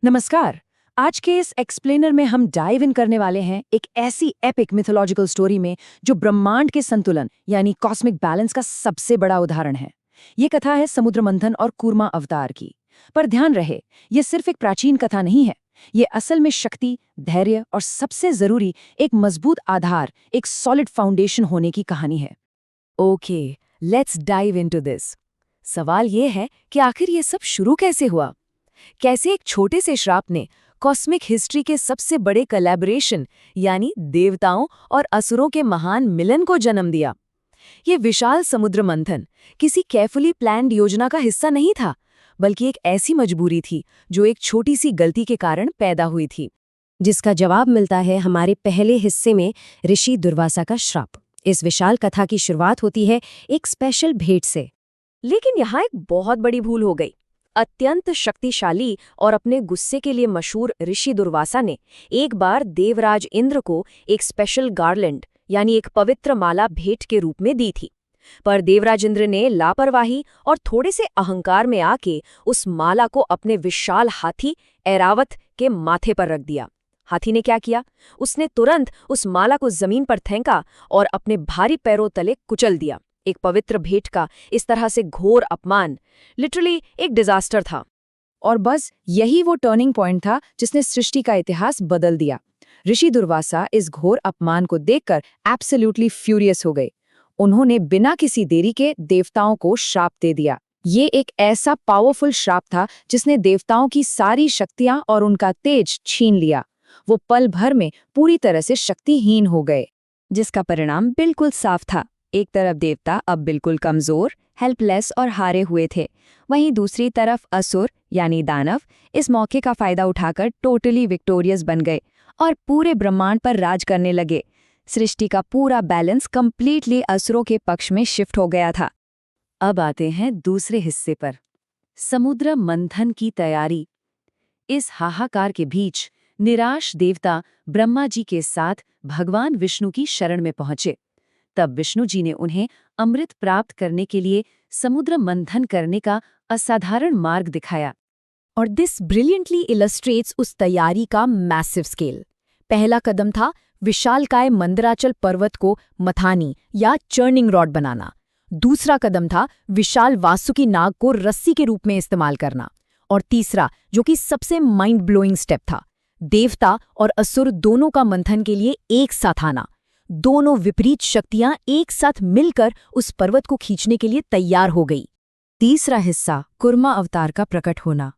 नमस्कार। आज के इस एक्सप्लेनर में हम डाइव इन करने वाले हैं एक ऐसी एपिक मिथोलॉजिकल स्टोरी में जो ब्रह्मांड के संतुलन यानी कॉस्मिक बैलेंस का सबसे बड़ा उदाहरण है। ये कथा है समुद्र मंथन और कूर्मा अवतार की। पर ध्यान रहे, ये सिर्फ एक प्राचीन कथा नहीं है। ये असल में शक्ति, धैर्य और सबसे जरूरी एक मजबूत आधार, एक सॉलिड फाउंडेशन होने की कहानी है। Okay, let's dive into this. सवाल ये है कि आखिर ये सब शुरू कैसे हुआ? कैसे एक छोटे से श्राप ने कॉस्मिक हिस्ट्री के सबसे बड़े कोलैबोरेशन यानी देवताओं और असुरों के महान मिलन को जन्म दिया? ये विशाल समुद्र मंथन किसी केयरफुली प्लान्ड योजना का हिस्सा नहीं था, बल्कि एक ऐसी मजबूरी थी जो एक छोटी सी गलती के कारण पैदा हुई थी, जिसका जवाब मिलता है हमारे पहले हिस्से में, ऋषि दुर्वासा का श्राप। इस विशाल कथा की शुरुआत होती है एक स्पेशल भेंट से। लेकिन यहाँ एक बहुत बड़ी भूल हो गई। अत्यंत शक्तिशाली और अपने गुस्से के लिए मशहूर ऋषि दुर्वासा ने एक बार देवराज इंद्र को एक स्पेशल गार्लैंड यानी एक पवित्र माला भेंट के रूप में दी थी। पर देवराज इंद्र ने लापरवाही और थोड़े से अहंकार में आके उस माला को अपने विशाल हाथी ऐरावत के माथे पर रख दिया। हाथी ने क्या किया? उसने तुरंत उस माला को जमीन पर फेंका और अपने भारी पैरों तले कुचल दिया। एक पवित्र भेंट का इस तरह से घोर अपमान लिटरली एक डिजास्टर था। और बस यही वो टर्निंग पॉइंट था जिसने सृष्टि का इतिहास बदल दिया। ऋषि दुर्वासा इस घोर अपमान को देखकर एब्सोल्युटली फ्यूरियस हो गए। उन्होंने बिना किसी देरी के देवताओं को श्राप दे दिया। ये एक ऐसा पावरफुल श्राप था जिसने देवताओं की सारी शक्तियां और उनका तेज छीन लिया। वो पल भर में पूरी तरह से शक्तिहीन हो गए, जिसका परिणाम बिल्कुल साफ था। एक तरफ देवता अब बिल्कुल कमजोर, हेल्पलेस और हारे हुए थे, वहीं दूसरी तरफ असुर यानी दानव इस मौके का फायदा उठाकर टोटली विक्टोरियस बन गए और पूरे ब्रह्मांड पर राज करने लगे। सृष्टि का पूरा बैलेंस कंप्लीटली असुरों के पक्ष में शिफ्ट हो गया था। अब आते हैं दूसरे हिस्से पर, समुद्र मंथन की तैयारी। इस हाहाकार के बीच निराश देवता ब्रह्मा जी के साथ भगवान विष्णु की शरण में पहुंचे। तब विष्णु जी ने उन्हें अमृत प्राप्त करने के लिए समुद्र मंथन करने का असाधारण मार्ग दिखाया। और दिस ब्रिलियंटली इलस्ट्रेट्स उस तैयारी का मैसिव स्केल। पहला कदम था विशालकाय मंदराचल पर्वत को मथानी या चर्निंग रॉड बनाना। दूसरा कदम था विशाल वासुकी नाग को रस्सी के रूप में इस्तेमाल करना। और तीसरा, जो कि सबसे माइंड ब्लोइंग स्टेप था, देवता और असुर दोनों का मंथन के लिए एक साथ आना। दोनों विपरीत शक्तियां एक साथ मिलकर उस पर्वत को खींचने के लिए तैयार हो गई। तीसरा हिस्सा, कूर्मा अवतार का प्रकट होना।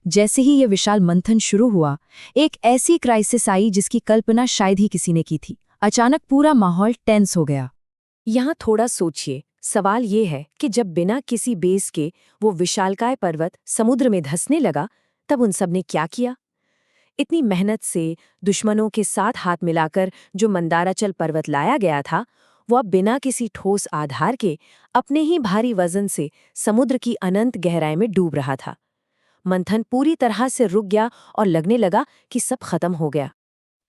जैसे ही यह विशाल मंथन शुरू हुआ, एक ऐसी क्राइसिस आई जिसकी कल्पना शायद ही किसी ने की थी। अचानक पूरा माहौल टेंस हो गया। यहाँ थोड़ा सोचिए, सवाल ये है कि जब बिना किसी बेस के वो विशालकाय पर्वत समुद्र में धंसने लगा, तब उन सब ने क्या किया? इतनी मेहनत से दुश्मनों के साथ हाथ मिलाकर जो मंदाराचल पर्वत लाया गया था, वो अब बिना किसी ठोस आधार के अपने ही भारी वजन से समुद्र की अनंत गहराई में डूब रहा था। मंथन पूरी तरह से रुक गया और लगने लगा कि सब खत्म हो गया।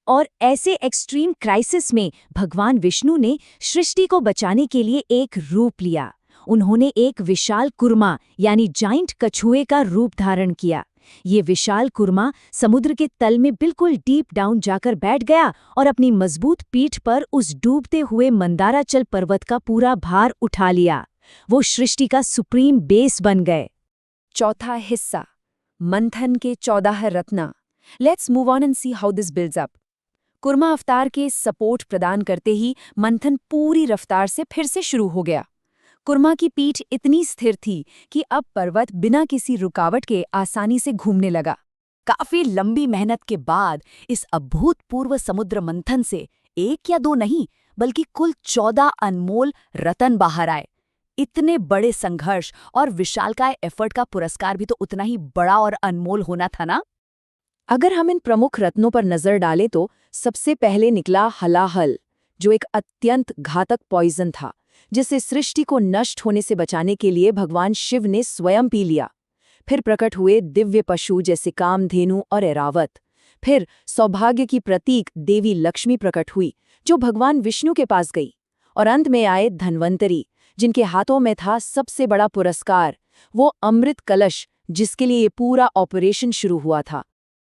और ऐसे एक्सट्रीम क्राइसिस में भगवान विष्णु ने सृष्टि को बचाने के लिए एक रूप लिया। उन्होंने एक विशाल कुर्मा यानी जाइंट कछुए का रूप धारण किया। ये विशाल कुर्मा समुद्र के तल में बिल्कुल डीप डाउन जाकर बैठ गया और अपनी मजबूत पीठ पर उस डूबते हुए मंदाराचल पर्वत का पूरा भार उठा लिया। वो सृष्टि का सुप्रीम बेस बन गए। चौथा हिस्सा, मंथन के 14 रत्न। Let's move on and see how this builds up. Kurma avatar के सपोर्ट प्रदान करते ही मंथन पूरी रफ्तार से फिर से शुरू हो गया। कुर्मा की पीठ इतनी स्थिर थी कि अब पर्वत बिना किसी रुकावट के आसानी से घूमने लगा। काफी लंबी मेहनत के बाद इस अभूतपूर्व समुद्र मंथन से एक या दो नहीं, बल्कि कुल 14 अनमोल रत्न बाहर आए। इतने बड़े संघर्ष और विशालकाय एफर्ट का पुरस्कार भी तो उतना ही बड़ा और अनमोल होना था ना। अगर हम इन प्रमुख रत्नों पर नजर डालें तो सबसे पहले निकला हलाहल, जो एक अत्यंत घातक पॉइजन था जिसे सृष्टि को नष्ट होने से बचाने के लिए भगवान शिव ने स्वयं पी लिया। फिर प्रकट हुए दिव्य पशु जैसे कामधेनु और ऐरावत। फिर सौभाग्य की प्रतीक देवी लक्ष्मी प्रकट हुई, जो भगवान विष्णु के पास गई। और अंत में आए धन्वंतरी, जिनके हाथों में था सबसे बड़ा पुरस्कार, वो अमृत कलश, जिसके लिए ये पूरा ऑपरेशन शुरू हुआ था।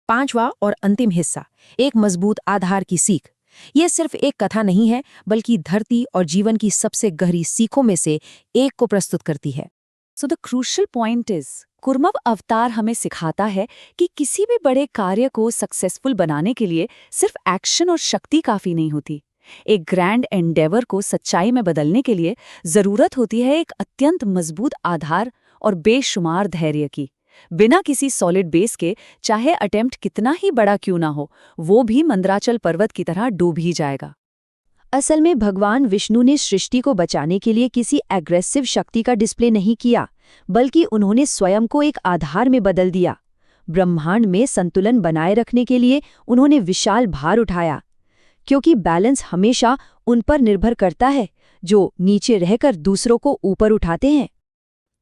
5वां और अंतिम हिस्सा, एक मजबूत आधार की सीख। ये सिर्फ एक कथा नहीं है, बल्कि धरती और जीवन की सबसे गहरी सीखों में से एक को प्रस्तुत करती है। So the crucial point is, कुर्मव अवतार हमें सिखाता है कि किसी भी बड़े कार्य को सक्सेसफुल बनाने के लिए सिर्फ एक्शन और शक्ति काफी नहीं होती। एक ग्रैंड एंडेवर को सच्चाई में बदलने के लिए जरूरत होती है एक अत्यंत मजबूत आधार और बेशुमार धैर्य की। बिना किसी सॉलिड बेस के चाहे अटेम्प्ट कितना ही बड़ा क्यों ना हो, वो भी मंदराचल पर्वत की तरह डूब ही जाएगा। असल में भगवान विष्णु ने सृष्टि को बचाने के लिए किसी एग्रेसिव शक्ति का डिस्प्ले नहीं किया, बल्कि उन्होंने स्वयं को एक आधार में बदल दिया। ब्रह्मांड में संतुलन बनाए रखने के लिए उन्होंने विशाल भार उठाया, क्योंकि बैलेंस हमेशा उन पर निर्भर करता है जो नीचे रहकर दूसरों को ऊपर उठाते हैं।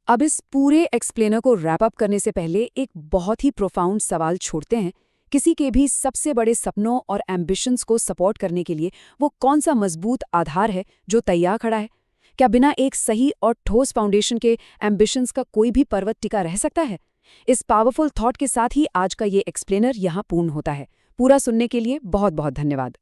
अब इस पूरे एक्सप्लेनर को रैप अप करने से पहले एक बहुत ही प्रोफाउंड सवाल छोड़ते हैं। किसी के भी सबसे बड़े सपनों और एम्बिशंस को सपोर्ट करने के लिए वो कौन सा मजबूत आधार है जो तैयार खड़ा है? क्या बिना एक सही और ठोस फाउंडेशन के एम्बिशंस का कोई भी पर्वत टिका रह सकता है? इस पावरफुल थॉट के साथ ही आज का ये एक्सप्लेनर यहाँ पूर्ण होता है। पूरा सुनने के लिए बहुत बहुत धन्यवाद।